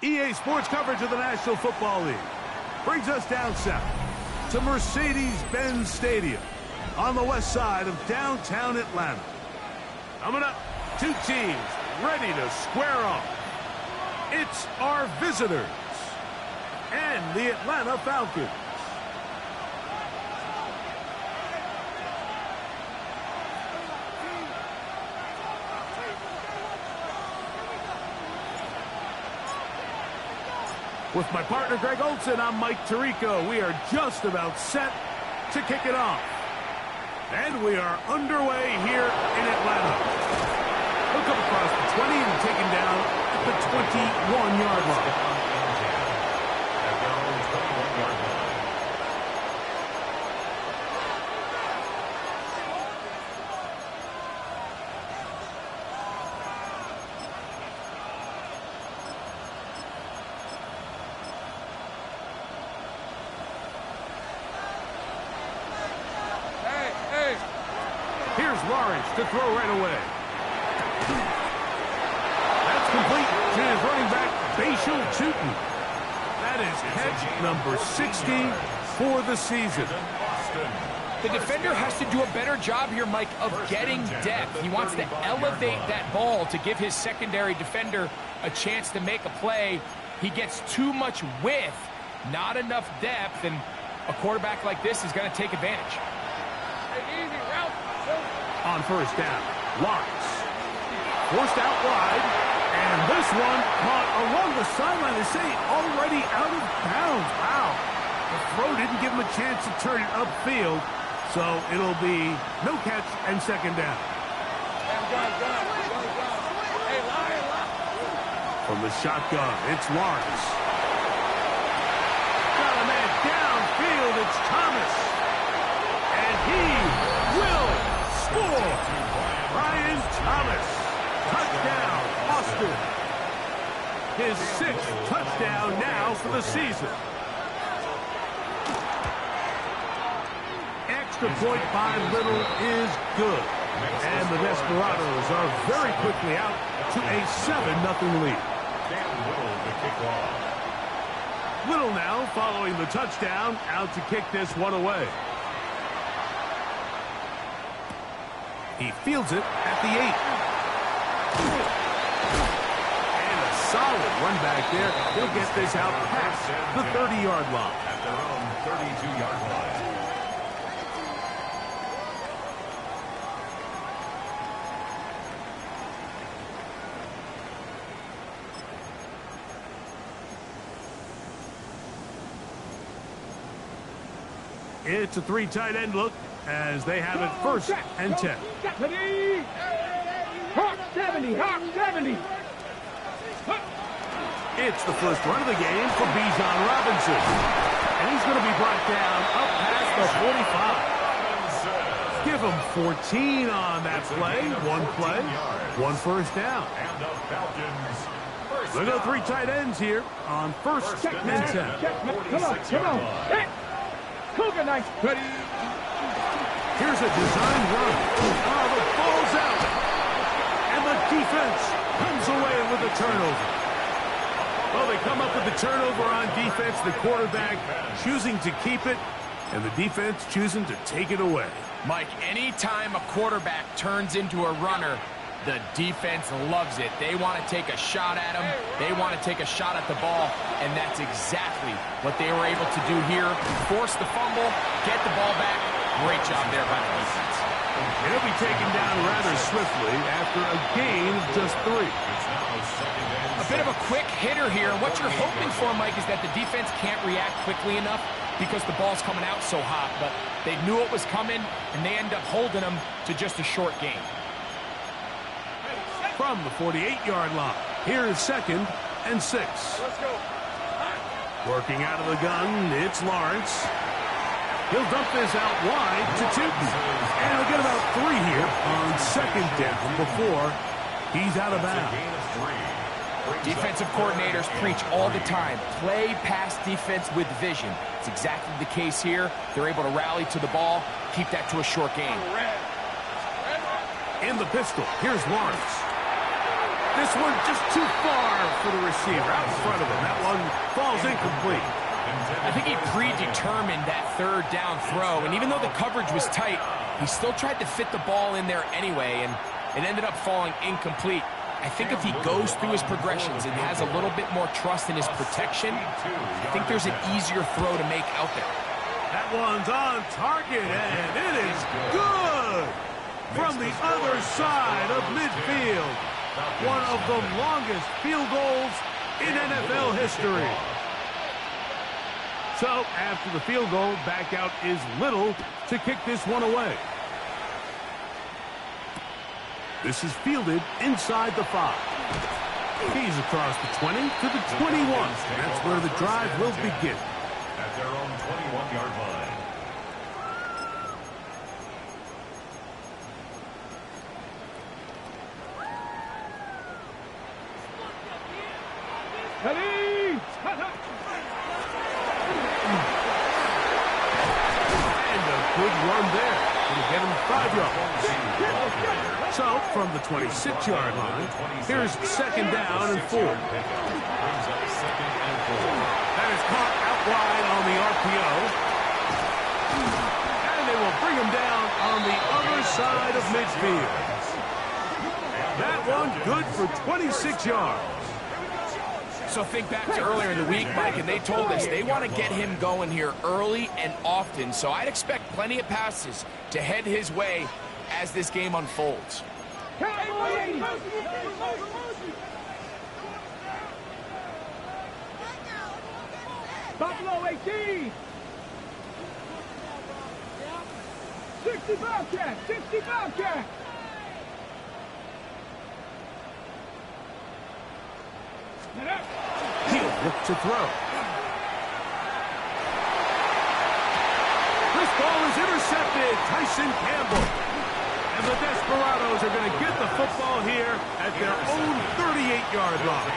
EA Sports coverage of the National Football League brings us down south to Mercedes-Benz Stadium on the west side of downtown Atlanta. Coming up, two teams ready to square off. It's our visitors and the Atlanta Falcons. With my partner, Greg Olson, I'm Mike Tirico. We are just about set to kick it off. And we are underway here in Atlanta. He'll come across the 20 and take him down at the 21-yard line. Here's Lawrence to throw right away. That's complete to his running back, Bashal Tutin. That is catch number 60 for the season. The defender has to do a better job here, Mike, of getting depth. He wants to elevate that ball to give his secondary defender a chance to make a play. He gets too much width, not enough depth, and a quarterback like this is going to take advantage. On first down, Lawrence forced out wide, and this one caught along the sideline. They say already out of bounds. Wow. The throw didn't give him a chance to turn it upfield, so it'll be no catch and second down. From the shotgun, it's Lawrence. Got a man downfield, it's Thomas. And he will score. Brian Thomas. Touchdown, Austin. His 6th touchdown now for the season. Extra point by Little is good. And the Desperados are very quickly out to a 7-0 lead. Little now following the touchdown, out to kick this one away. He fields it at the 8. And a solid run back there. He'll get this out past the 30-yard line. At their own 32-yard line. It's a 3 tight end look as they have it first and 10. Hawk 70, Hawk 70. It's the first run of the game for Bijan Robinson. And he's going to be brought down up past the 45. Give him 14 on that play. One first down. Look at 3 tight ends here on first and 10. Come on. Hey. Cougar nice. Ready. Here's a design run. Oh, the ball's out. And the defense comes away with a turnover. Well, they come up with the turnover on defense. The quarterback choosing to keep it, and the defense choosing to take it away. Mike, anytime a quarterback turns into a runner, the defense loves it. They want to take a shot at him. They want to take a shot at the ball, and that's exactly what they were able to do here. Force the fumble, get the ball back. Great job there by the defense. He'll be taken down rather swiftly after a gain of just 3. A bit of a quick hitter here. What you're hoping for, Mike, is that the defense can't react quickly enough because the ball's coming out so hot. But they knew it was coming, and they end up holding them to just a short gain. From the 48-yard line, here is 2nd and 6. Let's go. Working out of the gun, it's Lawrence. He'll dump this out wide to Tutin. And he'll get about 3 here on 2nd down before he's out of bounds. Defensive coordinators preach all the time, play pass defense with vision. It's exactly the case here. They're able to rally to the ball, keep that to a short game. In the pistol, here's Lawrence. This one just too far for the receiver, out in front of him. That one falls incomplete. I think he predetermined that third down throw, and even though the coverage was tight, he still tried to fit the ball in there anyway, and it ended up falling incomplete. I think if he goes through his progressions and has a little bit more trust in his protection, I think there's an easier throw to make out there. That one's on target, and it is good from the other side of midfield. One of the longest field goals in NFL history. So, after the field goal, back out is Little to kick this one away. This is fielded inside the 5. He's across the 20 to the 21. That's where the drive will begin. At their own 21-yard line. Ready? And a good run there. It'll get him 5 yards. So, from the 26-yard line, here's second down and 4. That is caught out wide on the RPO. And they will bring him down on the other side of midfield. That one good for 26 yards. So think back to earlier in the week, Mike, and they told us they want to get him going here early and often. So I'd expect plenty of passes to head his way as this game unfolds. Buffalo 18. 60 Bobcat. 60 Bobcat. He'll look to throw. This ball is intercepted. Tyson Campbell. And the Desperados are going to get the football here at their own 38-yard line.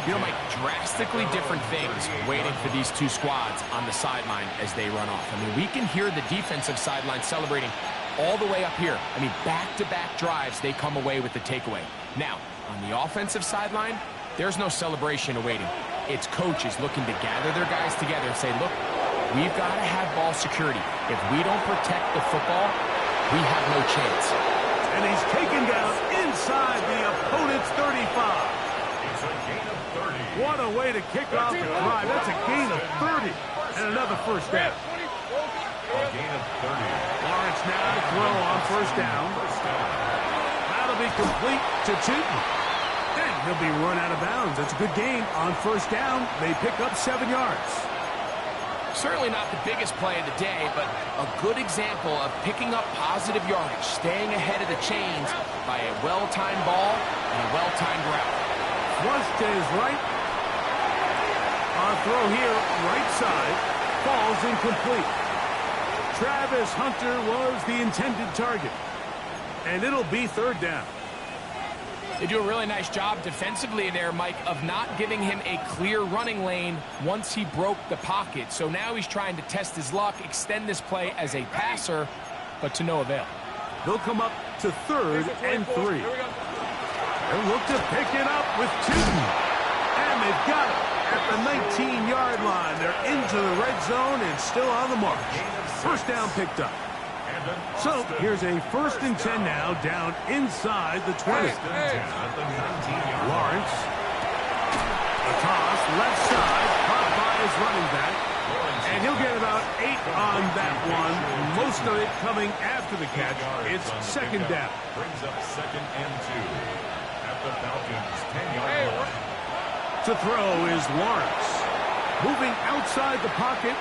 You know, Mike, drastically different things waiting for these two squads on the sideline as they run off. I mean, we can hear the defensive sideline celebrating all the way up here. I mean, back-to-back drives, they come away with the takeaway. Now, on the offensive sideline, there's no celebration awaiting. It's coaches looking to gather their guys together and say, look, we've got to have ball security. If we don't protect the football, we have no chance. And he's taken down inside the opponent's 35. It's a gain of 30. What a way to kick off the drive. That's a gain of 30. And another first down. A gain of 30. Lawrence now to throw on first down. That'll be complete to Tootin. And he'll be run out of bounds. That's a good gain on first down. They pick up 7 yards. Certainly not the biggest play of the day, but a good example of picking up positive yardage, staying ahead of the chains by a well-timed ball and a well-timed route. Flush to his right. On throw here, right side, falls incomplete. Travis Hunter was the intended target. And it'll be third down. They do a really nice job defensively there, Mike, of not giving him a clear running lane once he broke the pocket. So now he's trying to test his luck, extend this play as a passer, but to no avail. They'll come up to third and 3. They'll look to pick it up with Tootin. And they've got it at the 19-yard line. They're into the red zone and still on the march. First down picked up. So here's a 1st and 10 now, down inside the 20. Lawrence. A toss, left side, caught by his running back. And he'll get about 8 on that one. Most of it coming after the catch. It's second down. Brings up 2nd and 2. At the Falcons' 10-yard line. To throw is Lawrence. Moving outside the pocket.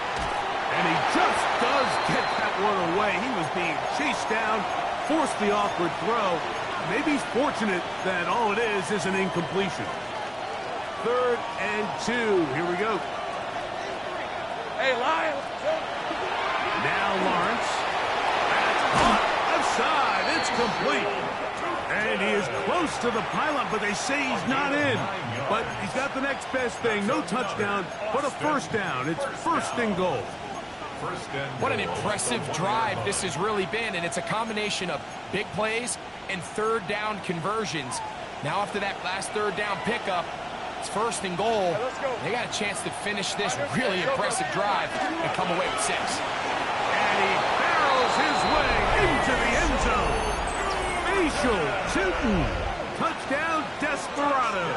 And he just does get that one away. He was being chased down, forced the awkward throw. Maybe he's fortunate that all it is an incompletion. 3rd and 2. Here we go. Hey, Lyle. Now Lawrence. That's caught. Left side. It's complete. And he is close to the pylon, but they say he's not in. But he's got the next best thing. No touchdown, but a first down. It's 1st and goal. What an impressive drive this has really been, and it's a combination of big plays and third down conversions. Now after that last third down pickup, it's first and goal. They got a chance to finish this really impressive drive and come away with 6. And he barrels his way into the end zone. Facial shooting. Touchdown, Desperados.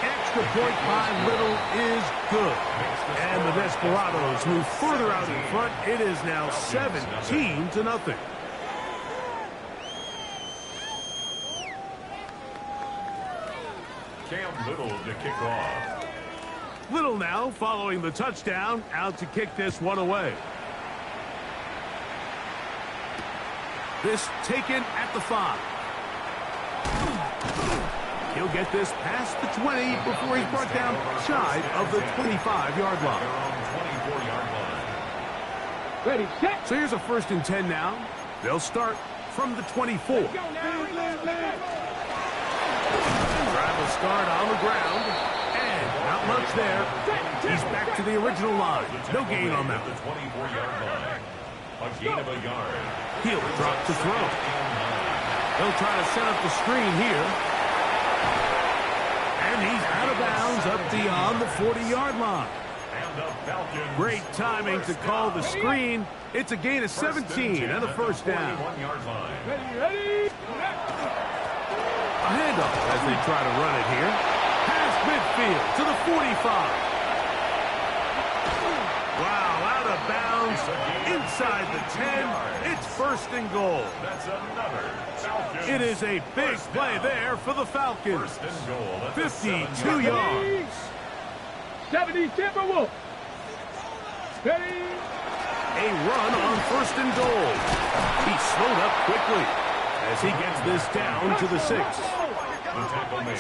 Extra point by Little is good. And the Desperados move further out in front. It is now 17-0. Cam Little to kick off. Little now following the touchdown, out to kick this one away. This taken at the 5. He'll get this past the 20 before he's brought down shy of the 25-yard line. Ready, set. So here's a 1st and 10 now. They'll start from the 24. Go now. Drive will start on the ground. And not much there. He's back to the original line. No gain on that. The 24-yard line. A gain of a yard. He'll drop to throw. They'll try to set up the screen here. And he's out of bounds up beyond the 40-yard line. Great timing to call the screen. It's a gain of 17 and a 1st down. Ready. A handoff as they try to run it here. Past midfield to the 45. Wow, out of bounds. Inside the 10. It's 1st and goal. That's another Falcons. It is a big play there for the Falcons. 52 yards. 70 Timberwolves. Ready. A run on 1st and goal. He slowed up quickly as he gets this down to the 6.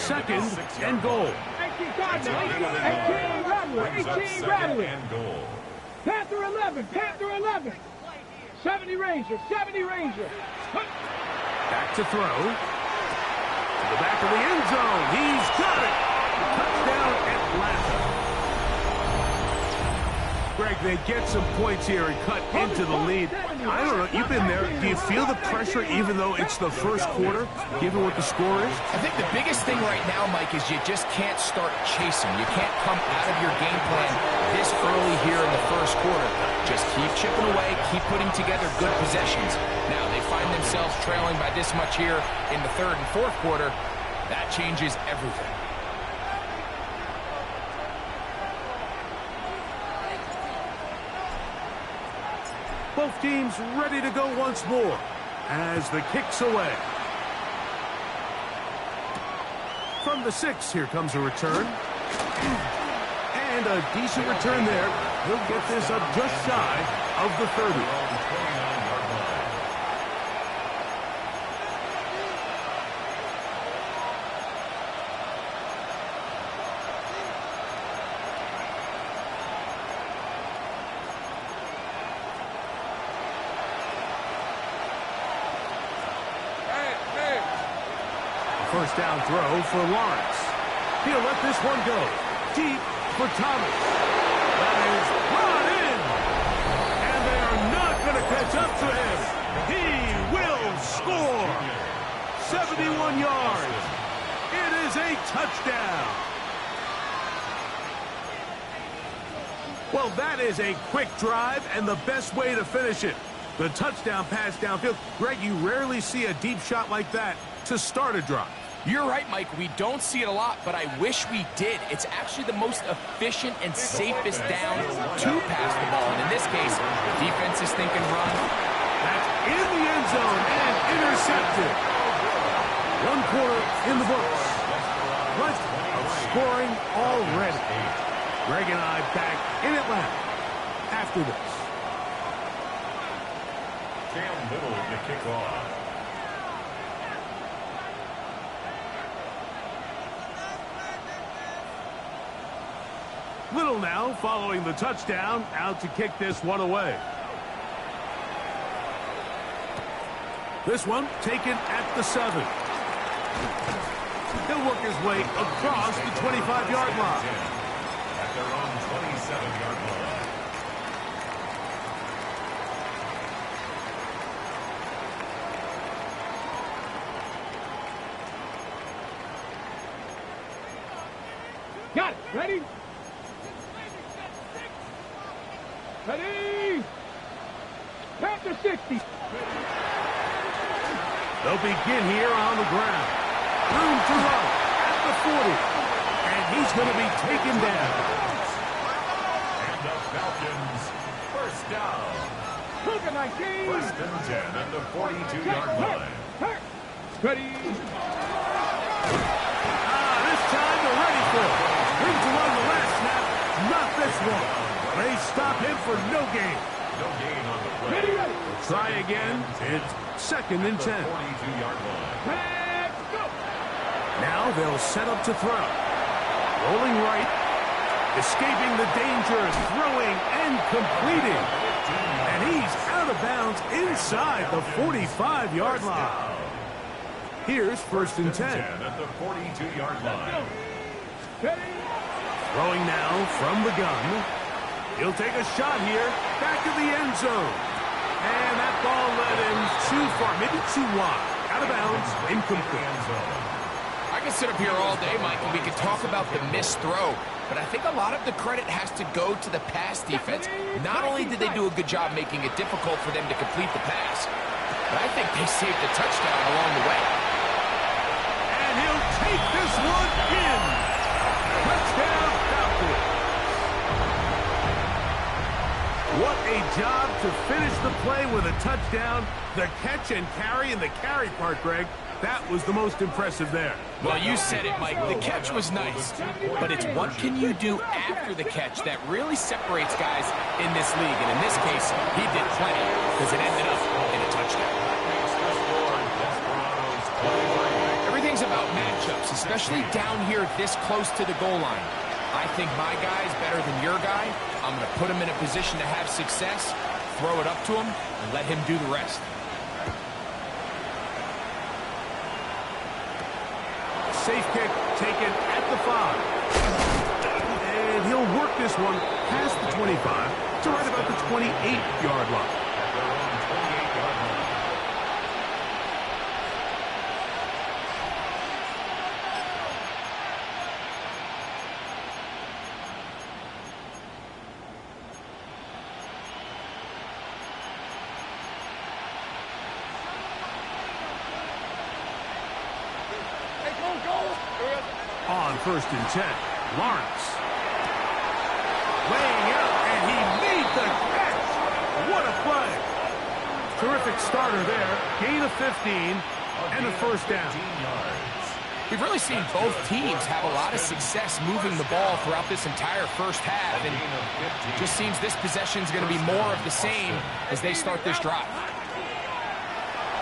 2nd and goal. 18 Rattler. Panther 11. 70 Ranger. Back to throw. To the back of the end zone. He's got it. Touchdown, Atlanta. Greg, they get some points here and cut into the lead. I don't know. You've been there. Do you feel the pressure even though it's the 1st quarter, given what the score is? I think the biggest thing right now, Mike, is you just can't start chasing. You can't come out of your game plan this early here in the 1st quarter. Just keep chipping away, keep putting together good possessions. Now they find themselves trailing by this much here in the 3rd and 4th quarter. That changes everything. Both teams ready to go once more as the kick's away. From the 6, here comes a return. And a decent return there. He'll get this up just shy of the 30. First down throw for Lawrence. He'll let this one go. Deep for Thomas. That is brought in. And they are not going to catch up to him. He will score. 71 yards. It is a touchdown. Well, that is a quick drive and the best way to finish it. The touchdown pass downfield. Greg, you rarely see a deep shot like that to start a drive. You're right, Mike. We don't see it a lot, but I wish we did. It's actually the most efficient and safest down to pass the ball. And in this case, the defense is thinking run. That's in the end zone and intercepted. 1 quarter in the books. Plenty of scoring already. Greg and I back in Atlanta after this. Cam Little to kick off. Little now following the touchdown, out to kick this one away. This one taken at the 7. He'll work his way across the 25-yard line. At their own 27-yard line. Got it. Ready? Ready? Count to 60. They'll begin here on the ground. Room to run at the 40. And he's going to be taken down. And the Falcons, first down. Cougar 19. First and 10 at the 42-yard line. Ready? This time they're ready for it. Room to run the last snap. Not this one. They stop him for no gain. No gain on the play. Ready? Try again. It's second and 10. 42-yard line. Let's go. Now they'll set up to throw. Rolling right. Escaping the danger. Throwing and completing. And he's out of bounds inside the 45-yard line. Here's first and 10. At the 42-yard line. Ready? Throwing now from the gun. He'll take a shot here. Back to the end zone. And that ball led him too far, maybe too wide. Out of bounds, incomplete. I can sit up here all day, Mike, and we could talk about the missed throw. But I think a lot of the credit has to go to the pass defense. Not only did they do a good job making it difficult for them to complete the pass, but I think they saved a touchdown along the way. And he'll take this one in. Touchdown, Falcons. What a job to finish the play with a touchdown. The catch and carry, and the carry part, Greg, that was the most impressive there. Well, you said it, Mike. The catch was nice, but it's what can you do after the catch that really separates guys in this league. And in this case, he did plenty because it ended up in a touchdown. Everything's about matchups, especially down here this close to the goal line. I think my guy's better than your guy. I'm going to put him in a position to have success, throw it up to him, and let him do the rest. Safe kick taken at the 5. And he'll work this one past the 25 to right about the 28-yard line. On first and 10, Lawrence. Laying out, and he made the catch. What a play. Terrific starter there. Gain of 15 and a first down. We've really seen both teams have a lot of success moving the ball throughout this entire first half, and it just seems this possession is going to be more of the same as they start this drive.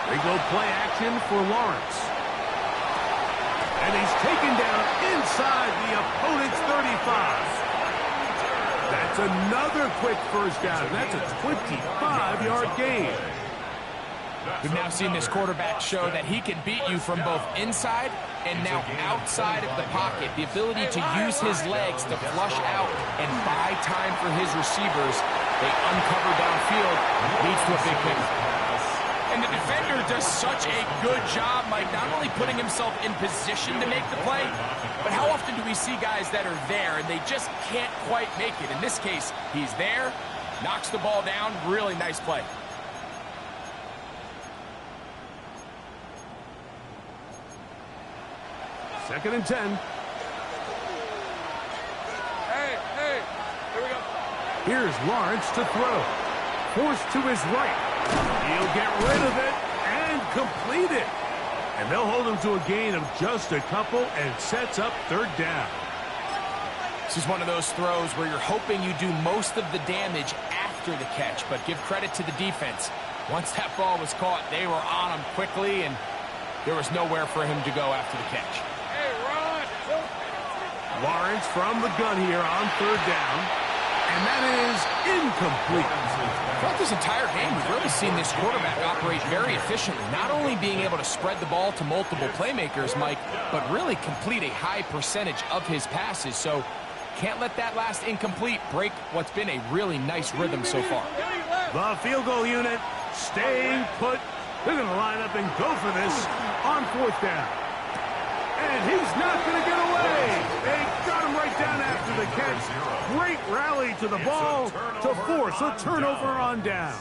They go play action for Lawrence. And he's taken down inside the opponent's 35. That's another quick first down. That's a 25-yard gain. We've now seen this quarterback show that he can beat you from both inside and now outside of the pocket. The ability to use his legs to flush out and buy time for his receivers. They uncover downfield, leads to a big pickup. And the defender does such a good job, Mike, not only putting himself in position to make the play, but how often do we see guys that are there and they just can't quite make it? In this case, he's there, knocks the ball down, really nice play. Second and 10. Hey, here we go. Here's Lawrence to throw. Forced to his right. He'll get rid of it and complete it. And they'll hold him to a gain of just a couple and sets up third down. This is one of those throws where you're hoping you do most of the damage after the catch, but give credit to the defense. Once that ball was caught, they were on him quickly, and there was nowhere for him to go after the catch. Hey, Ron. Lawrence from the gun here on third down. And that is incomplete. Throughout this entire game, we've really seen this quarterback operate very efficiently, not only being able to spread the ball to multiple playmakers, Mike, but really complete a high percentage of his passes. So can't let that last incomplete break what's been a really nice rhythm so far. The field goal unit staying put. They're going to line up and go for this on fourth down. And he's not going to get away. They got him right down after the catch. Great rally to the ball to force a turnover on down.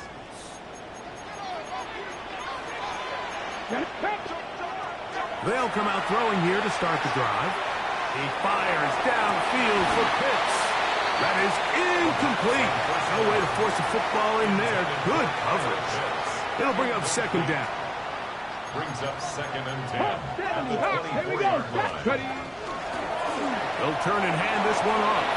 They'll come out throwing here to start the drive. He fires downfield for Pitts. That is incomplete. No way to force a football in there. Good coverage. It'll bring up second down. Brings up 2nd and 10. Here we go. Ready. They'll turn and hand this one off.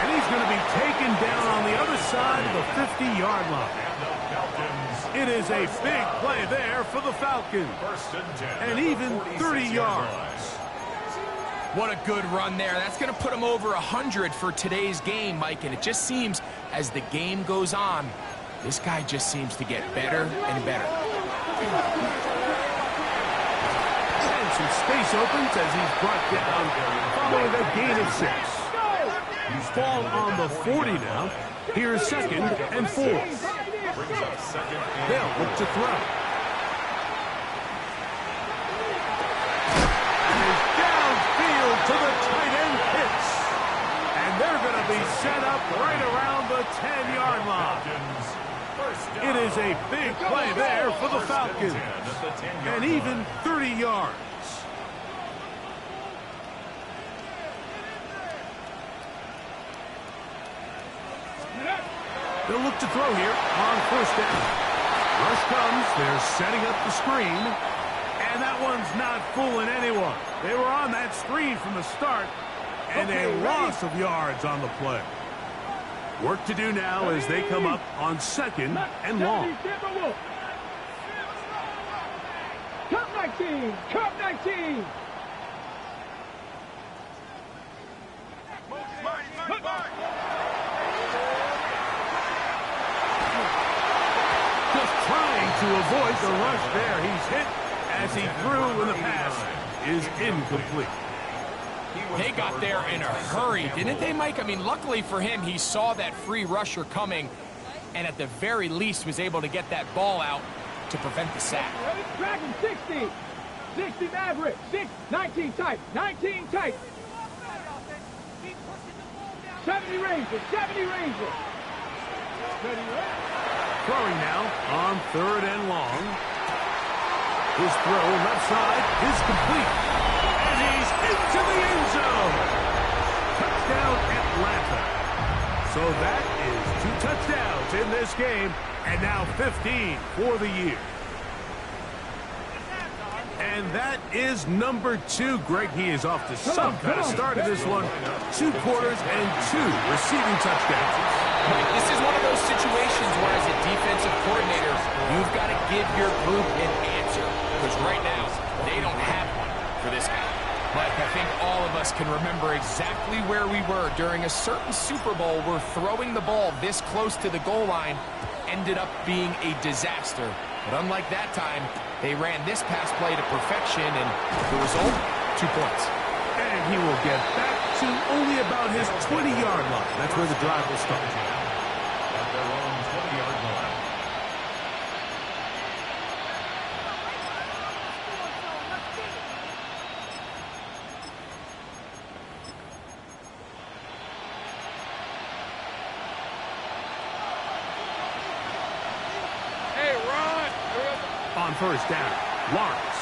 And he's going to be taken down on the other side of the 50-yard line. It is a big play there for the Falcons. And even 30 yards. What a good run there. That's going to put him over 100 for today's game, Mike. And it just seems as the game goes on, this guy just seems to get better and better. And some space opens as he's brought down following a gain of 6. Ball on the 40 now. Here's 2nd and 4. They'll look to throw. And he's downfield to the tight end Pitts. And they're going to be set up right around the 10-yard line. It is a big play there for the Falcons. And even 30 yards. They'll look to throw here on first down. Rush comes. They're setting up the screen. And that one's not fooling anyone. They were on that screen from the start. And a loss of yards on the play. Work to do now as they come up on 2nd and long. Cup 19. Cup 19. Just trying to avoid the rush there. He's hit as he threw when the pass is incomplete. They got there in a hurry, didn't they, Mike? I mean, luckily for him, he saw that free rusher coming and at the very least was able to get that ball out to prevent the sack. Dragon 60. 60 Maverick. 19 tight. 19 tight. 70 Ranger. 70 Ranger. Throwing now on 3rd and long. His throw left side is complete. And he's into the end zone. Touchdown Atlanta. So that is 2 touchdowns in this game. And now 15 for the year. And that is number 2. Greg, he is off to some kind of start in this one. 2 quarters and 2 receiving touchdowns. This is one of those situations where as a defensive coordinator, you've got to give your group an answer. Because right now, they don't have one for this guy. Mike, I think all of us can remember exactly where we were during a certain Super Bowl where throwing the ball this close to the goal line ended up being a disaster. But unlike that time, they ran this pass play to perfection, and the result, 2 points. And he will get back to only about his 20-yard line. That's where the drive will start. At their own 20-yard line. On first down, Lawrence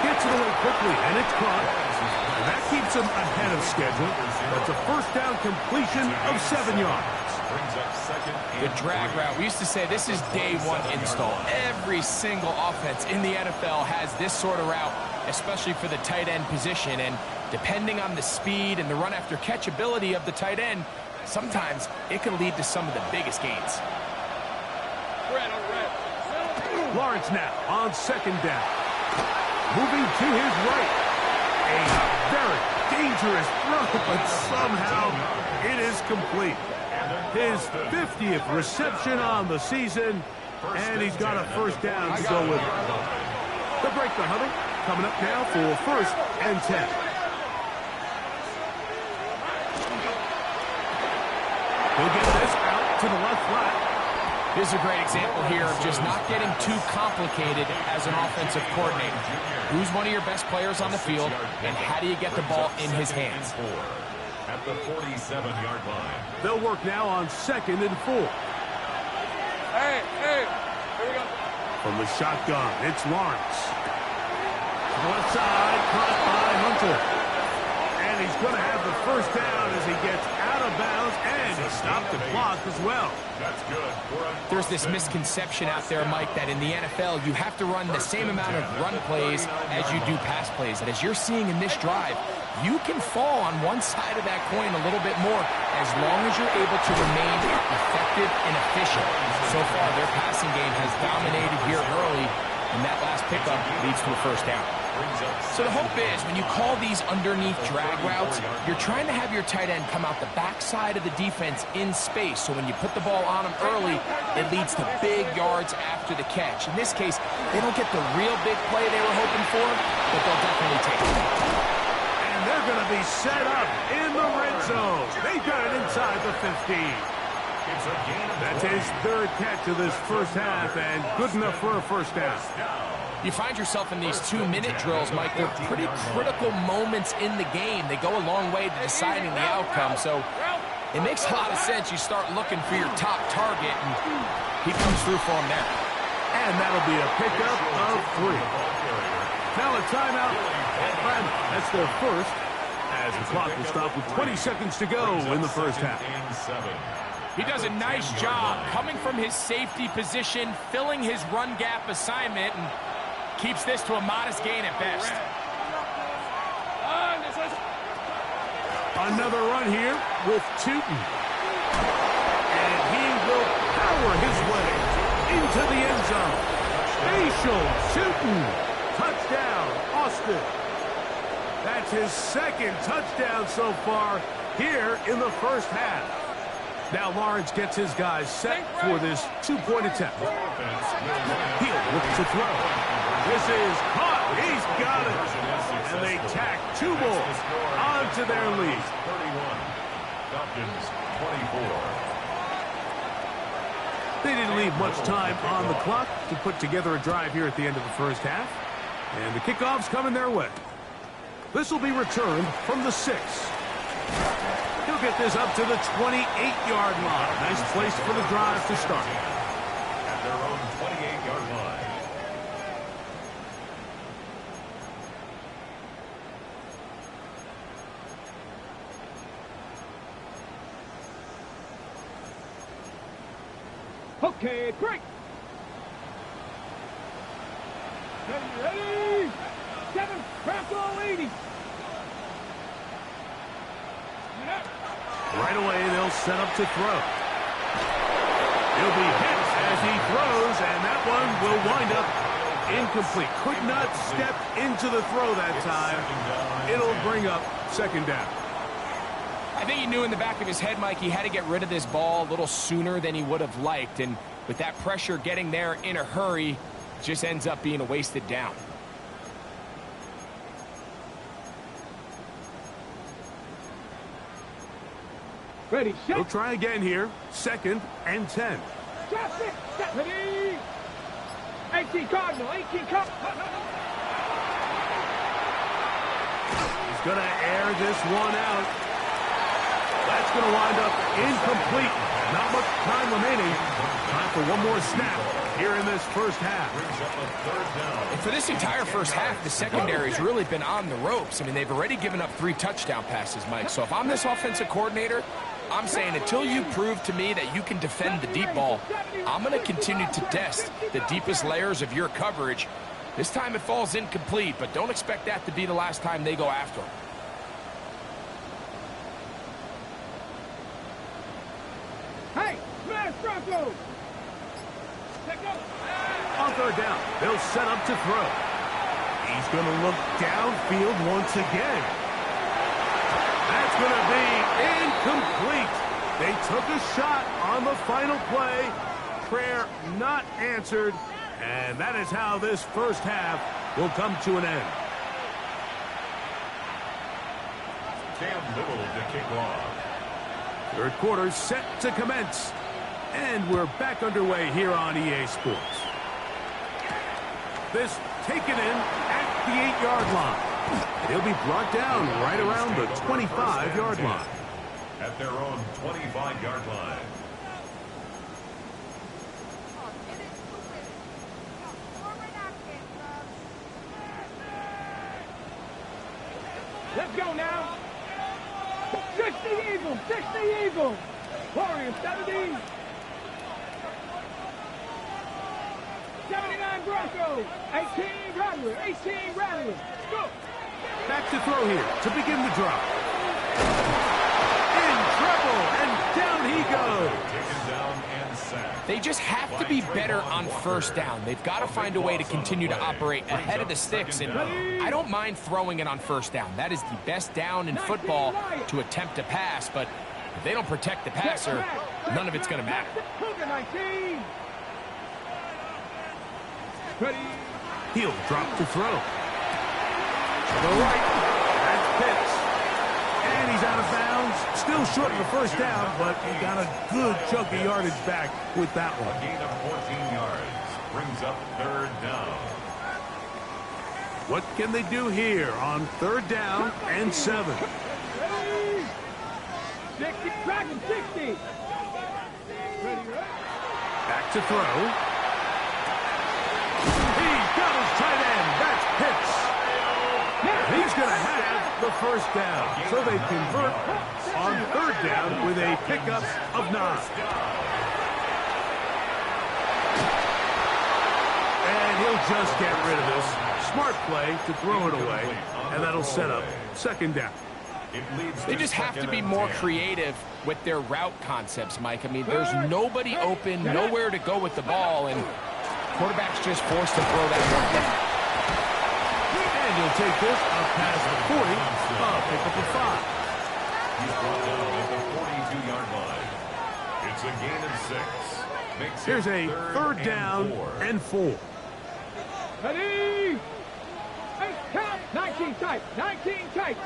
gets it away quickly, and it's caught. And that keeps him ahead of schedule. That's a first down completion of 7 yards. Brings up 2nd The and drag 3. route, we used to say this is day 1 install. Every single offense in the NFL has this sort of route, especially for the tight end position. And depending on the speed and the run after catch ability of the tight end, sometimes it can lead to some of the biggest gains. Lawrence now on 2nd down. Moving to his right. A very dangerous throw, but somehow it is complete. His 50th reception on the season, and he's got a first down to go with it. They'll break the huddle. Coming up now for 1st and 10. He'll get this out to the left flat. This is a great example here of just not getting too complicated as an offensive coordinator. Who's one of your best players on the field, and how do you get the ball in his hands? At the 47-yard line. They'll work now on 2nd and 4. Hey, here we go. From the shotgun, it's Lawrence. Left side, caught by Hunter. And he's going to have the first down as he gets out of bounds, and he stopped the clock as well. That's good. There's this misconception out there, Mike, that in the NFL, you have to run the same amount of run plays as you do pass plays. And as you're seeing in this drive, you can fall on one side of that coin a little bit more as long as you're able to remain effective and efficient. So far, their passing game has dominated here early, and that last pickup leads to a first down. So the hope is when you call these underneath drag routes, you're trying to have your tight end come out the backside of the defense in space. So when you put the ball on him early, it leads to big yards after the catch. In this case, they don't get the real big play they were hoping for, but they'll definitely take it. And they're going to be set up in the red zone. They got it inside the 15. That's his 3rd catch of this first half, and good enough for a first down. You find yourself in these 2-minute drills, Mike. They're pretty critical moments in the game. They go a long way to deciding the outcome, so it makes a lot of sense. You start looking for your top target, and he comes through for him there. And that'll be a pickup of 3. Now a timeout. That's their first, as the clock will stop with 20 seconds to go in the first half. He does a nice job coming from his safety position, filling his run gap assignment, and keeps this to a modest gain at best. Another run here with Tootin. And he will power his way into the end zone. Facial Tootin. Touchdown, Austin. That's his 2nd touchdown so far here in the first half. Now Lawrence gets his guys set for this 2-point attempt. He'll look to throw. This is caught. He's got it. And they tack 2 more onto their lead. 31. Falcons 24. They didn't leave much time on the clock to put together a drive here at the end of the first half. And the kickoff's coming their way. This will be returned from the 6. He'll get this up to the 28-yard line. Nice place for the drive to start. At their own 28-yard line. Okay, break. Ready? 7, Bronco 80. Right away, they'll set up to throw. He'll be hit as he throws, and that one will wind up incomplete. Could not step into the throw that time. It'll bring up 2nd down. I think he knew in the back of his head, Mike, he had to get rid of this ball a little sooner than he would have liked. And with that pressure getting there in a hurry, it just ends up being a wasted down. Ready, He'll set. try again here. 2nd and 10. Just it. Set. Ready. 18 Cardinal. 18 Cardinal. He's going to air this one out. That's going to wind up incomplete. Not much time remaining. Time for one more snap here in this first half. And for this entire first half, the secondary's really been on the ropes. I mean, they've already given up 3 touchdown passes, Mike. So if I'm this offensive coordinator, I'm saying until you prove to me that you can defend the deep ball, I'm going to continue to test the deepest layers of your coverage. This time it falls incomplete, but don't expect that to be the last time they go after him. Hey, smash Bronco. On 3rd down, they'll set up to throw. He's going to look downfield once again. That's going to be incomplete. They took a shot on the final play. Prayer not answered. And that is how this first half will come to an end. Cam Little to kick off. 3rd quarter set to commence. And we're back underway here on EA Sports. This taken in at the 8-yard line. He'll be brought down right around the 25-yard line. At their own 25-yard line. Let's go now. 60 Eagles, 60 Eagles. Warriors, 70. 79 Broncos, 18 Rattlers, 18 Rattlers. Go. Back to throw here to begin the drive. In trouble, and down he goes. Taken down and sacked. They just have to be better on first down. They've got to find a way to continue to operate ahead of the sticks, and I don't mind throwing it on first down. That is the best down in football to attempt to pass, but if they don't protect the passer, none of it's going to matter. 19. Ready. He'll drop to throw. To the right. That's Pitts. And he's out of bounds. Still short of the first down, but he got a good chunk of yardage back with that one. A gain of 14 yards brings up third down. What can they do here on third down and 7? 60, Dragon 60. Ready, Back to throw. He's got his tight end. That's Pitts. He's going to have the first down. So they convert on third down with a pickup of 9. And he'll just get rid of this. Smart play to throw it away. And that'll set up second down. They just have to be more creative with their route concepts, Mike. I mean, there's nobody open, nowhere to go with the ball, and quarterback's just forced to throw that one down. And you'll take this up past the 40, pick up a 5. He's brought down at the 42-yard line. It's a gain of 6. Makes Here's it a third down and 4. Ready. 8 count. 19 tight. 19 tight.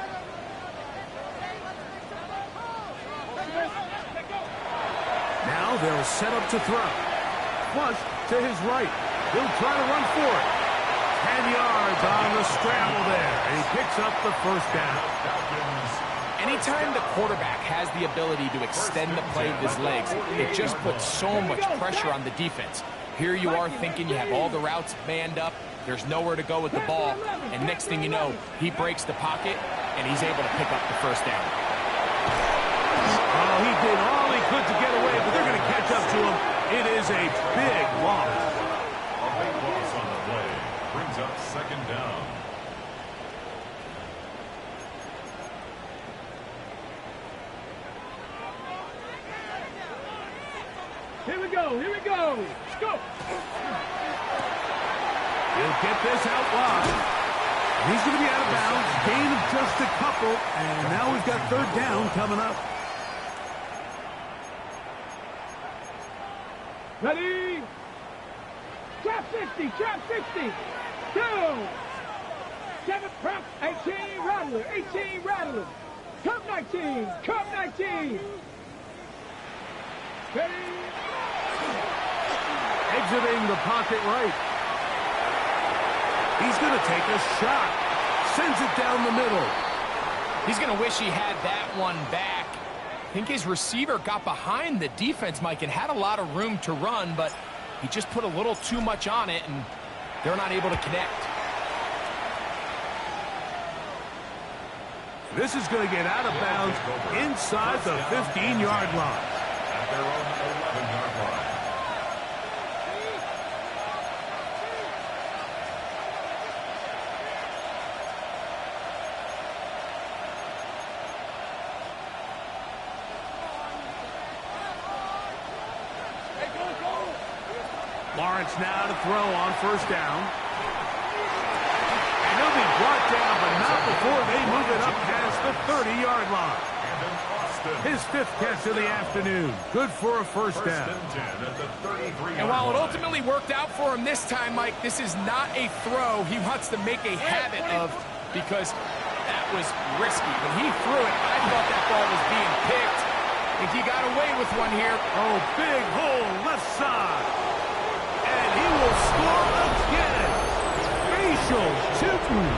Now they'll set up to throw. Flush to his right. He'll try to run for it. 10 yards on the scramble there. And he picks up the first down. Anytime the quarterback has the ability to extend the play with his legs, it just puts so much pressure on the defense. Here you are thinking you have all the routes manned up. There's nowhere to go with the ball. And next thing you know, he breaks the pocket, and he's able to pick up the first down. Oh, he did all he could to get away, but they're going to catch up to him. It is a big loss. A big loss on the play. Brings up second down. Here we go. Here we go. Let's go. He'll get this out wide. He's going to be out of bounds. Gain of just a couple. And now we've got third down coming up. Ready. Trap 60. Trap 60. 2. 7 prep. 18 Rattler. 18 Rattler. Cup 19. Cup 19. Ready. Exiting the pocket right. He's going to take a shot. Sends it down the middle. He's going to wish he had that one back. I think his receiver got behind the defense, Mike, and had a lot of room to run, but he just put a little too much on it, and they're not able to connect. This is going to get out of bounds inside the 15-yard line. At their own 11-yard line. Lawrence now to throw on first down. And he'll be brought down, but not before they move it up past the 30-yard line. His 5th catch of the afternoon. Good for a first down. And while it ultimately worked out for him this time, Mike, this is not a throw he wants to make a habit of, because that was risky. When he threw it, I thought that ball was being picked. think he got away with one here. Oh, big hole left side. And he will score again. Facial shooting.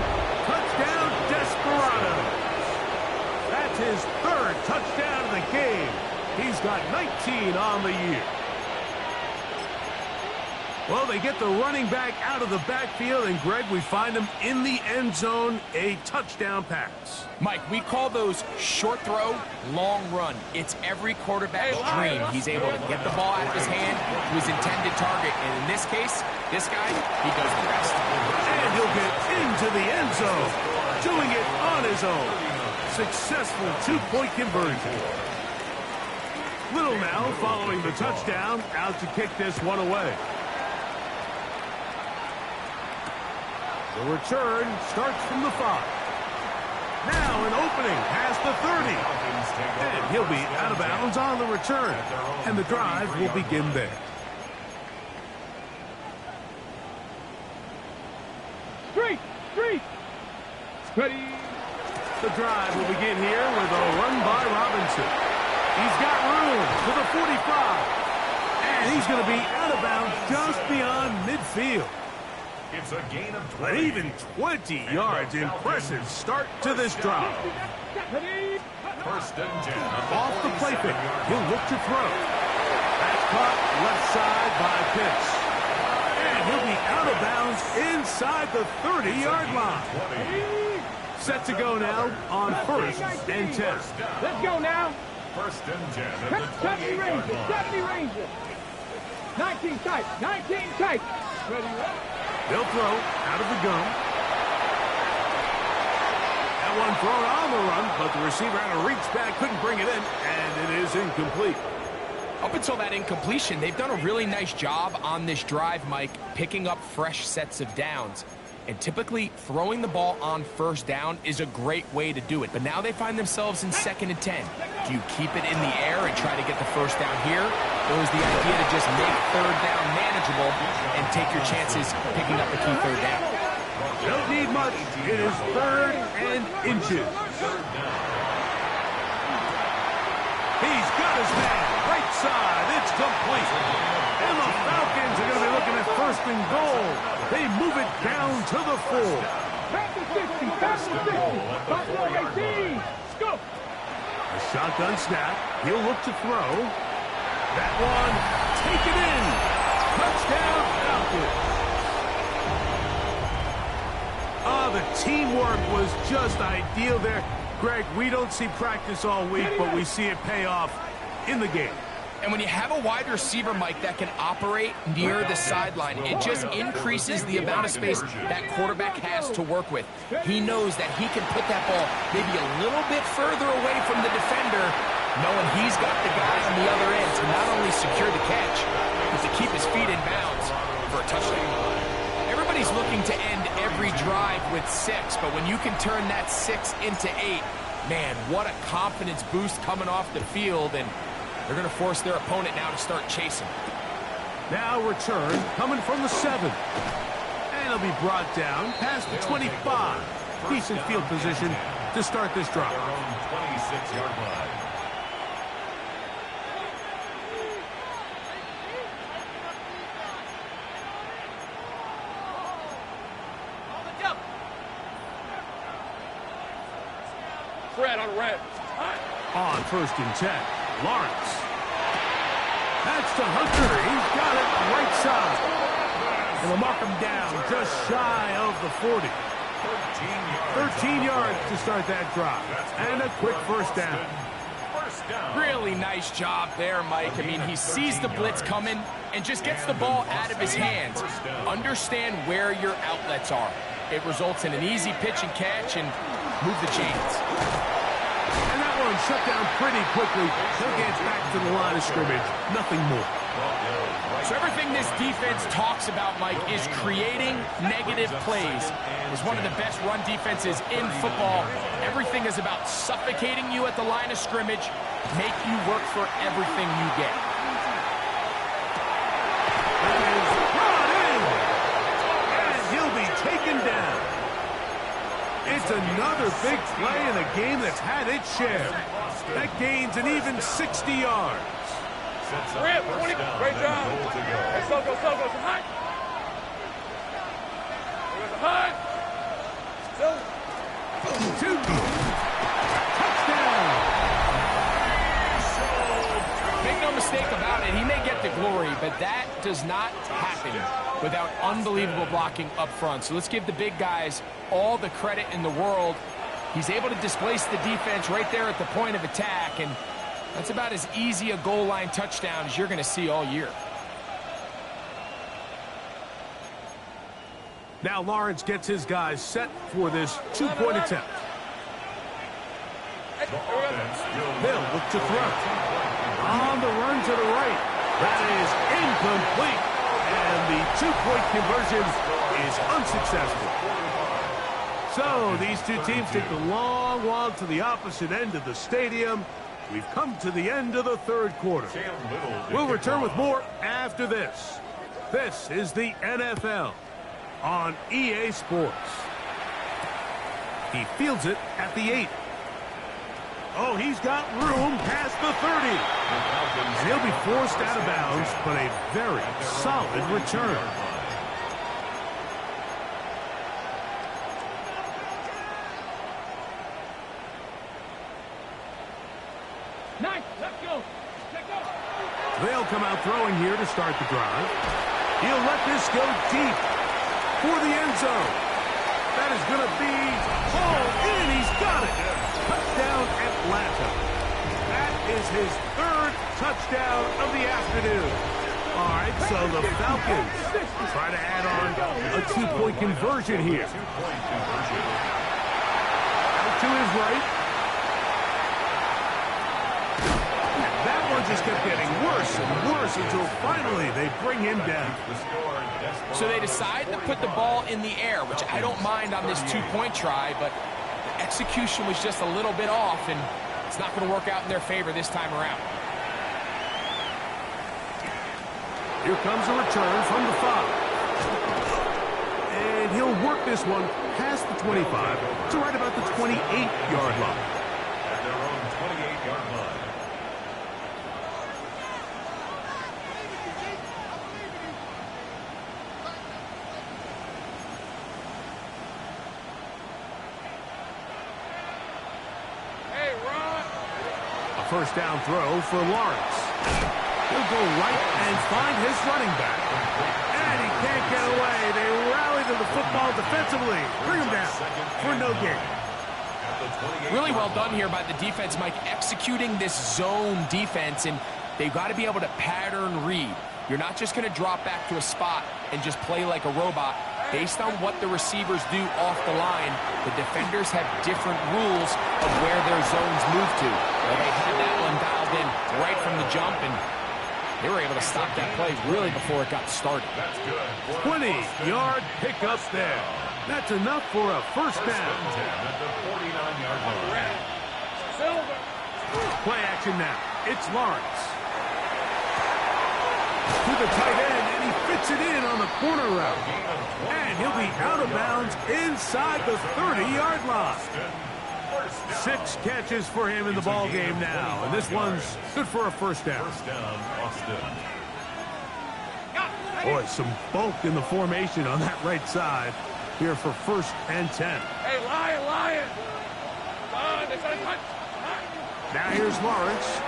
Touchdown, Desperado. That's his third touchdown of the game. He's got 19 on the year. Well, they get the running back out of the backfield, and Greg, we find him in the end zone, a touchdown pass. Mike, we call those short throw, long run. It's every quarterback's dream. He's able to get the ball out of his hand to his intended target, and in this case, this guy, he does the rest. And he'll get into the end zone, doing it on his own. Successful two-point conversion. Little now following the touchdown, out to kick this one away. The return starts from the 5. Now an opening past the 30. And he'll be out of bounds on the return. And the drive will begin there. Street! Ready! The drive will begin here with a run by Robinson. He's got room to the 45. And he's going to be out of bounds just beyond midfield. It's a gain of 20. But even 20 yards. Impressive start to this drive. First and 10. Off the play fake. He'll look to throw. That's caught left side by Pitts. And he'll be out of bounds inside the 30-yard line. Set to go now on first and 10. Let's go now. First and 10 at the 70 28-yard Rangers, line. 70 Rangers. 19 tight, 19 tight. Ready, They'll throw out of the gun. That one thrown on the run, but the receiver had to reach back, couldn't bring it in, and it is incomplete. Up until that incompletion, they've done a really nice job on this drive, Mike, picking up fresh sets of downs. And typically, throwing the ball on first down is a great way to do it. But now they find themselves in 2nd and 10. Do you keep it in the air and try to get the first down here? Or is the idea to just make third down manageable and take your chances picking up the key third down? Don't need much. It is 3rd and inches. He's got his man. Right side. It's complete. And the Falcons are going to be looking at 1st and goal. They move it down to the 4. back to 60, back to 60. Buffalo 18. Scoop. A shotgun snap. He'll look to throw. That one, take it in. Touchdown, Falcons. The teamwork was just ideal there. Greg, we don't see practice all week, but we see it pay off in the game. And when you have a wide receiver, Mike, that can operate near the sideline, it just increases the amount of space that quarterback has to work with. He knows that he can put that ball maybe a little bit further away from the defender, knowing he's got the guy on the other end to not only secure the catch, but to keep his feet in bounds for a touchdown. Everybody's looking to end every drive with 6, but when you can turn that 6 into 8, man, what a confidence boost coming off the field, and they're going to force their opponent now to start chasing. Now return coming from the 7. And it'll be brought down past the 25. Decent field position to start this drive. 26-yard line. Fred on red. On 1st and 10. Lawrence. That's to Hunter. He's got it right side. And they'll mark him down just shy of the 40. 13 yards to start that drive. And a quick first down. Really nice job there, Mike. I mean, he sees the blitz coming and just gets the ball out of his hands. Understand where your outlets are. It results in an easy pitch and catch and move the chains. And that one shut down pretty quickly. He'll get back to the line of scrimmage. Nothing more. So everything this defense talks about, Mike, is creating negative plays. It was one of the best run defenses in football. Everything is about suffocating you at the line of scrimmage, make you work for everything you get. That is brought in. And he'll be taken down. It's another big play in a game that's had its share. That gains an even 60 yards. Rip, 20, great job. Let's go, hot. Hot. Touchdown. Make no mistake about it, he may get the glory, but that does not happen without unbelievable blocking up front. So let's give the big guys all the credit in the world. He's able to displace the defense right there at the point of attack, and that's about as easy a goal line touchdown as you're going to see all year. Now Lawrence gets his guys set for this two-point attempt. Hill look to throw. On the run to the right. That is incomplete. And the two-point conversion is unsuccessful. So these two teams take the long walk to the opposite end of the stadium. We've come to the end of the third quarter. We'll return with more after this. This is the NFL on EA Sports. He fields it at the 8. Oh, he's got room past the 30. And he'll be forced out of bounds, but a very solid return. Nice, let's go. They'll come out throwing here to start the drive. He'll let this go deep for the end zone. That is going to be hauled in. He's got it. Touchdown, Atlanta. That is his third touchdown of the afternoon. All right, so the Falcons try to add on a two-point conversion here. Out to his right. That one just kept getting worse and worse until finally they bring him down. So they decide to put the ball in the air, which I don't mind on this two-point try, but the execution was just a little bit off, and it's not going to work out in their favor this time around. Here comes a return from the 5. And he'll work this one past the 25 to right about the 28-yard line. At their own 28-yard line. First down throw for Lawrence. He'll go right and find his running back. And he can't get away. They rally to the football defensively. Bring him down for no gain. Really well done here by the defense, Mike, executing this zone defense, and they've got to be able to pattern read. You're not just going to drop back to a spot and just play like a robot. Based on what the receivers do off the line, the defenders have different rules of where their zones move to. Well, they had that one dialed in right from the jump, and they were able to stop that play really before it got started. 20-yard pickup there. That's enough for a first down. Play action now. It's Lawrence. To the tight end, and he fits it in on the corner route. And he'll be out of bounds inside the 30-yard line. 6 catches for him in the ball game now, and this one's good for a first down. Boy, some bulk in the formation on that right side here for 1st and 10. Hey, Lion! Now here's Lawrence.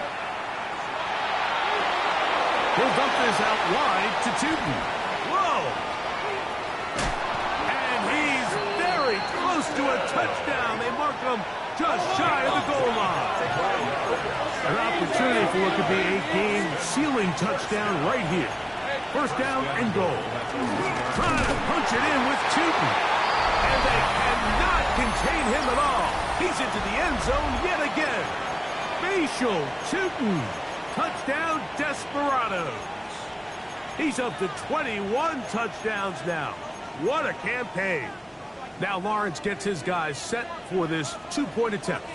He'll dump this out wide to Tootin. Whoa! And he's very close to a touchdown. They mark him just shy of the goal line. An opportunity for what could be a game-sealing touchdown right here. First down and goal. Trying to punch it in with Tootin. And they cannot contain him at all. He's into the end zone yet again. Facial Tootin. Touchdown Desperados. He's up to 21 touchdowns now. What a campaign. Now Lawrence gets his guys set for this two-point attempt.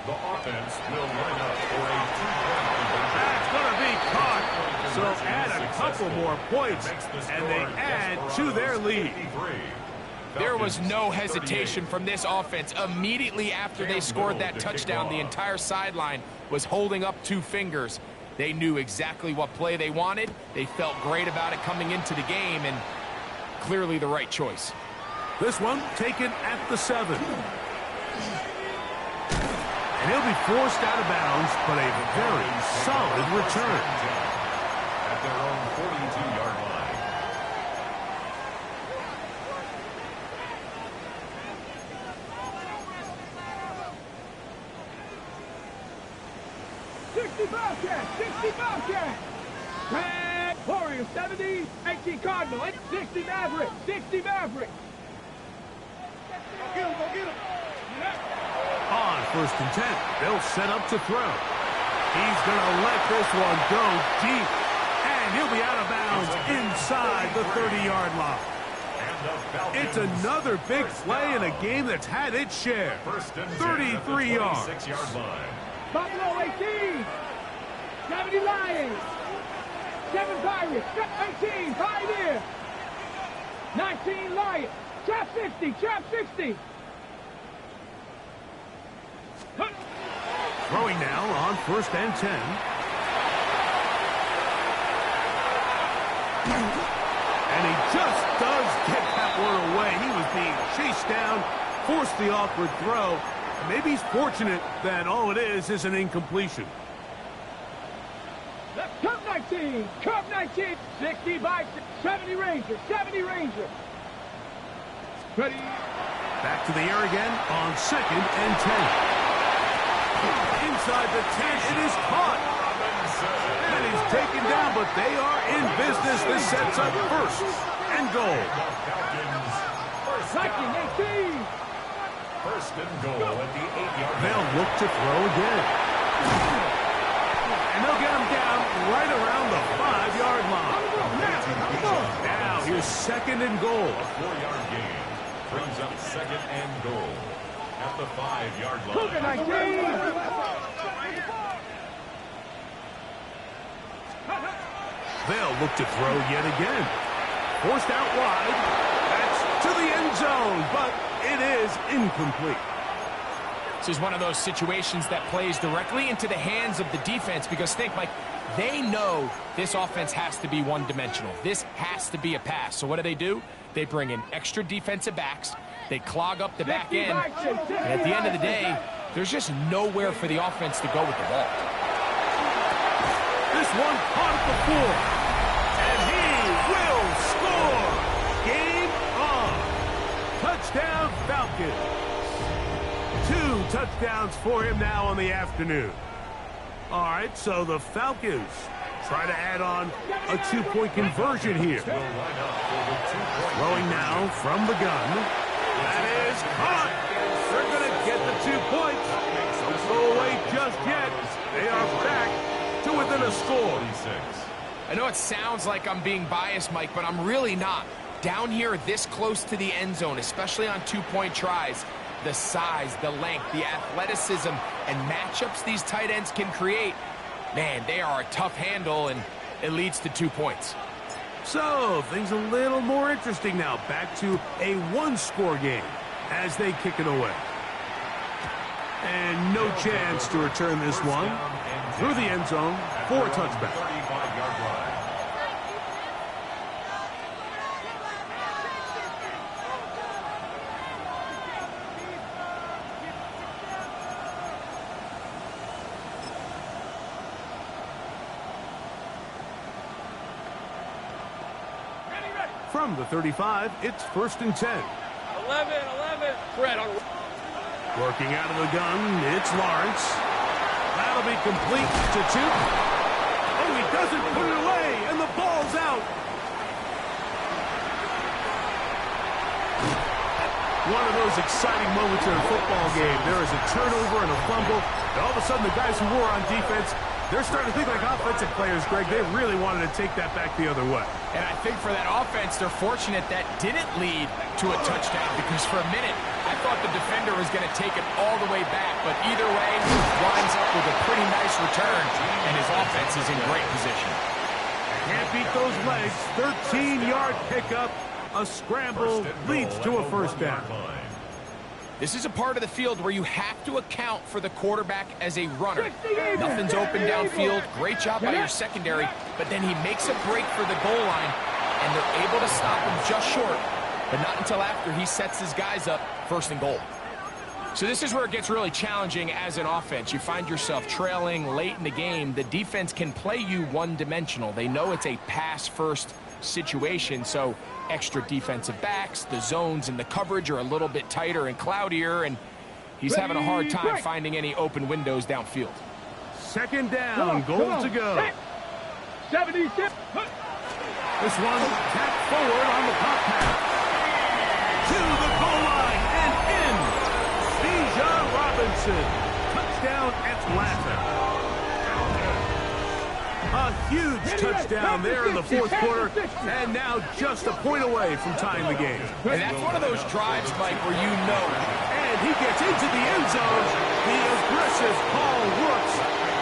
The offense will line up for a two-point conversion. That's going to be caught. So add a couple more points, and they add to their lead. There was no hesitation from this offense. Immediately after they scored that touchdown, the entire sideline was holding up 2 fingers. They knew exactly what play they wanted. They felt great about it coming into the game, and clearly the right choice. This one taken at the 7. And he'll be forced out of bounds, but a very solid return. At their own 42-yard line. Bobcat, 60 Bobcat. Tag, Warrior 70, 18 Cardinal, 60 Maverick, 60 Maverick. Go get him. On 1st and 10, they'll set up to throw. He's going to let this one go deep, and he'll be out of bounds inside the 30-yard line. It's another big play in a game that's had its share. 33 yards. Buffalo 18, 70 Lions, 7 Pirates, 18, Pioneer, 19 Lions, trap 60, trap 60. Throwing now on 1st and 10. And he just does get that one away. He was being chased down, forced the awkward throw. Maybe he's fortunate that all it is an incompletion. Cup 19, Cup 19, 60 by 70 Ranger, 70 Ranger. Ready. Back to the air again on 2nd and 10. Inside the 10, it is caught. And he's taken down, but they are in business. This sets up 1st and goal. Viking 18. 1st and goal at the 8-yard line. They'll look to throw again. And they'll get him down right around the 5-yard line. Now here's 2nd and goal. A 4-yard gain brings up 2nd and goal at the 5-yard line. Cougar 19. They'll look to throw yet again. Forced out wide. That's to the end zone, but it is incomplete. This is one of those situations that plays directly into the hands of the defense because think, like, they know this offense has to be one-dimensional. This has to be a pass. So what do? They bring in extra defensive backs. They clog up the back end. And at the end of the day, there's just nowhere for the offense to go with the ball. This one caught at the floor. And he will score. Game on. Touchdown Falcons. 2 touchdowns for him now on the afternoon. All right, so the Falcons try to add on a 2-point conversion here. Throwing now from the gun. That is caught. They're going to get the 2 points. Don't go away just yet. They are back to within a score. I know it sounds like I'm being biased, Mike, but I'm really not. Down here this close to the end zone, especially on 2-point tries, the size, the length, the athleticism, and matchups these tight ends can create, man, they are a tough handle, and it leads to 2 points. So, things a little more interesting now. Back to a 1-score game as they kick it away. And no chance to return this one through the end zone for a touchback. 35-yard line. From the 35, it's 1st and 10. 11. Fred on. Working out of the gun, it's Lawrence. That'll be complete to 2. Oh, he doesn't put it away, and the ball's out. One of those exciting moments in a football game. There is a turnover and a fumble, and all of a sudden the guys who were on defense, they're starting to think like offensive players, Greg. They really wanted to take that back the other way. And I think for that offense, they're fortunate that didn't lead to a touchdown because for a minute, I thought the defender was going to take it all the way back. But either way, winds up with a pretty nice return, and his offense is in great position. Can't beat those legs. 13-yard pickup. A scramble leads to a first down. This is a part of the field where you have to account for the quarterback as a runner. Nothing's open downfield. Great job by your secondary, but then he makes a break for the goal line, and they're able to stop him just short, but not until after he sets his guys up first and goal. So this is where it gets really challenging as an offense. You find yourself trailing late in the game. The defense can play you one-dimensional. They know it's a pass-first situation, so extra defensive backs, the zones and the coverage are a little bit tighter and cloudier, and he's having a hard time finding any open windows downfield. Second down, goal to go. 76. This one tapped forward on the pop pass. To the goal line and in. Bijan Robinson. Touchdown Atlanta. A huge touchdown there in the fourth quarter, and now just a point away from tying the game. And that's one of those drives, Mike, where you know. And he gets into the end zone. The aggressive call works.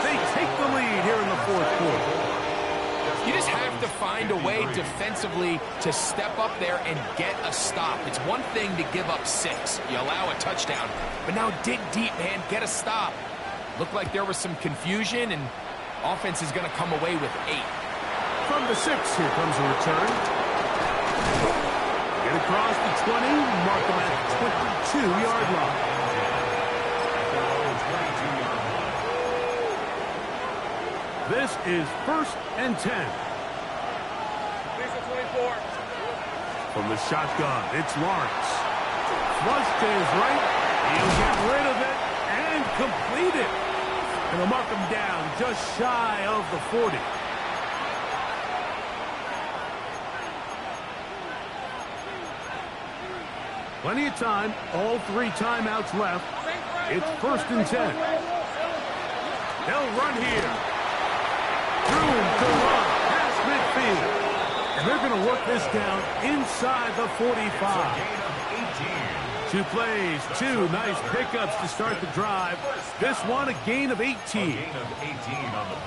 They take the lead here in the fourth quarter. You just have to find a way defensively to step up there and get a stop. It's one thing to give up 6. You allow a touchdown. But now dig deep, man. Get a stop. Looked like there was some confusion, and offense is going to come away with 8. From the 6, here comes a return. Get across the 20, mark them at the 22-yard line. This is 1st and 10. From the shotgun, it's Lawrence. Flush to his right. He'll get rid of it and complete it. And they'll mark him down just shy of the 40. Plenty of time. All 3 timeouts left. It's 1st and 10. They'll run here. Room to run past midfield. And they're going to work this down inside the 45. 2 plays, 2 nice pickups to start the drive. This one, a gain of 18.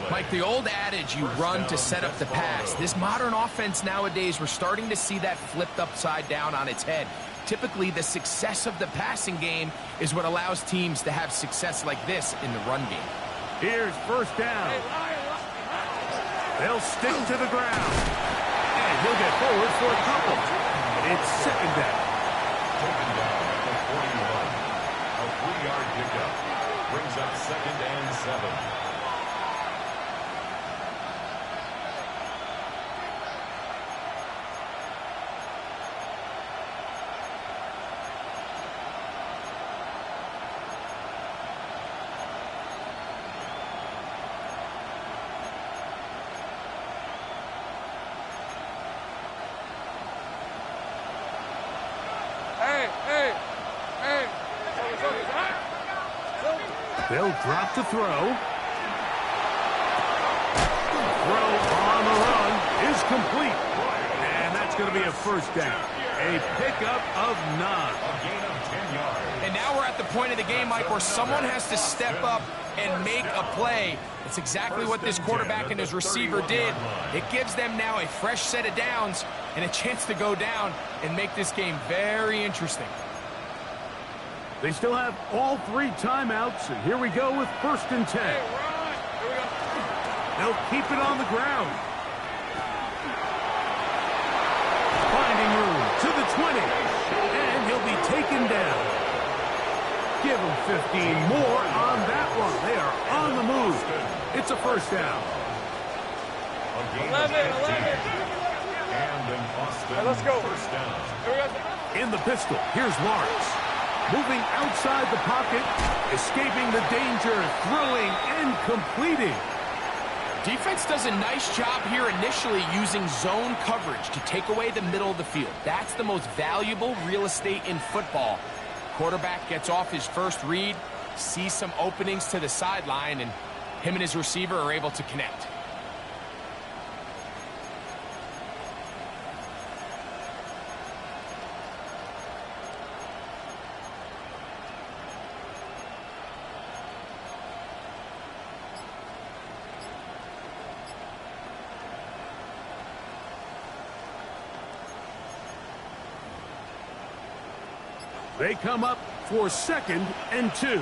Like the old adage, you run to set up the pass. This modern offense nowadays, we're starting to see that flipped upside down on its head. Typically, the success of the passing game is what allows teams to have success like this in the run game. Here's 1st down. They'll stick to the ground. And he'll get forward for a couple. It's 2nd down. Taken down at the 41. A 3-yard pickup brings up 2nd and 7. They'll drop to throw. Throw on the run is complete. And that's going to be a 1st down. A pickup of 9. A gain of 10 yards. And now we're at the point of the game, Mike, where someone has to step up and make a play. It's exactly what this quarterback and his receiver did. It gives them now a fresh set of downs and a chance to go down and make this game very interesting. They still have all 3 timeouts, and here we go with 1st and 10. They'll keep it on the ground. Finding room to the 20, and he'll be taken down. Give them 15 more on that one. They are on the move. It's a 1st down. A gain of 15. And then Austin, let's go. 1st down. In the pistol, here's Lawrence. Moving outside the pocket, escaping the danger, throwing and completing. Defense does a nice job here initially using zone coverage to take away the middle of the field. That's the most valuable real estate in football. Quarterback gets off his first read, sees some openings to the sideline, and him and his receiver are able to connect. They come up for 2nd and 2.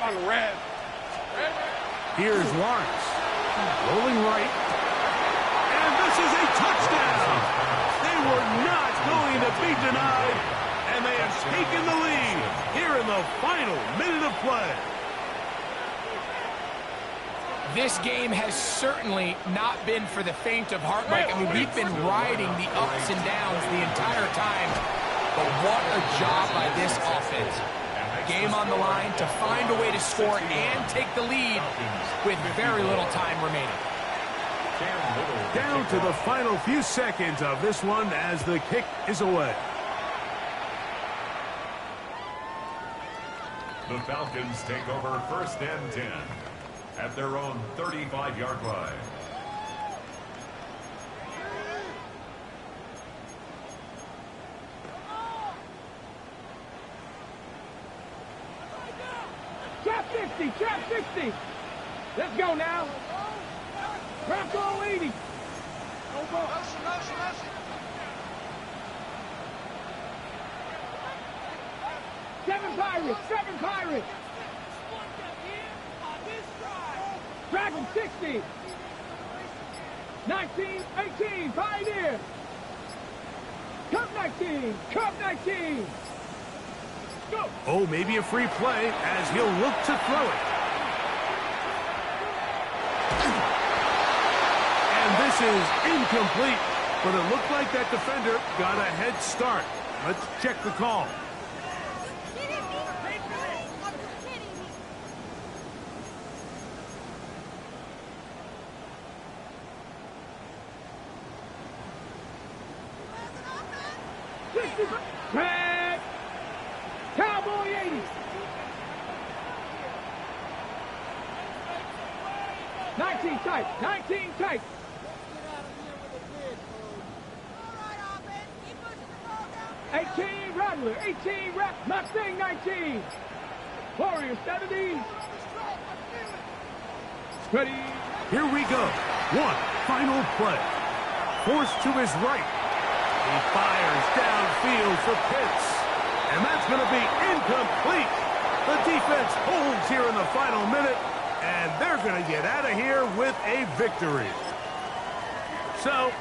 On the red. Here's Lawrence. Rolling right. And this is a touchdown. They were not going to be denied. And they have taken the lead here in the final minute of play. This game has certainly not been for the faint of heart, Mike. I mean, we've been riding the ups and downs the entire time. But what a job by this offense. Game on the line to find a way to score and take the lead with very little time remaining. Down to the final few seconds of this one as the kick is away. The Falcons take over 1st and 10 at their own 35-yard line. Trap 60, trap 60. Let's go now. Trap all 80. Seven Pirates. Dragon 60. 19, 18, Pioneer. Cup 19, Cup 19. Go. Oh, maybe a free play as he'll look to throw it. And this is incomplete, but it looked like that defender got a head start. Let's check the call. Tag. Cowboy 80. 19 tight. 19 tight. 18 Rattler. 18 Rattler. Mustang 19. Warrior 70. Ready. Here we go. One final play. Forced to his right. He fires downfield for Pitts. And that's going to be incomplete. The defense holds here in the final minute, and they're going to get out of here with a victory. So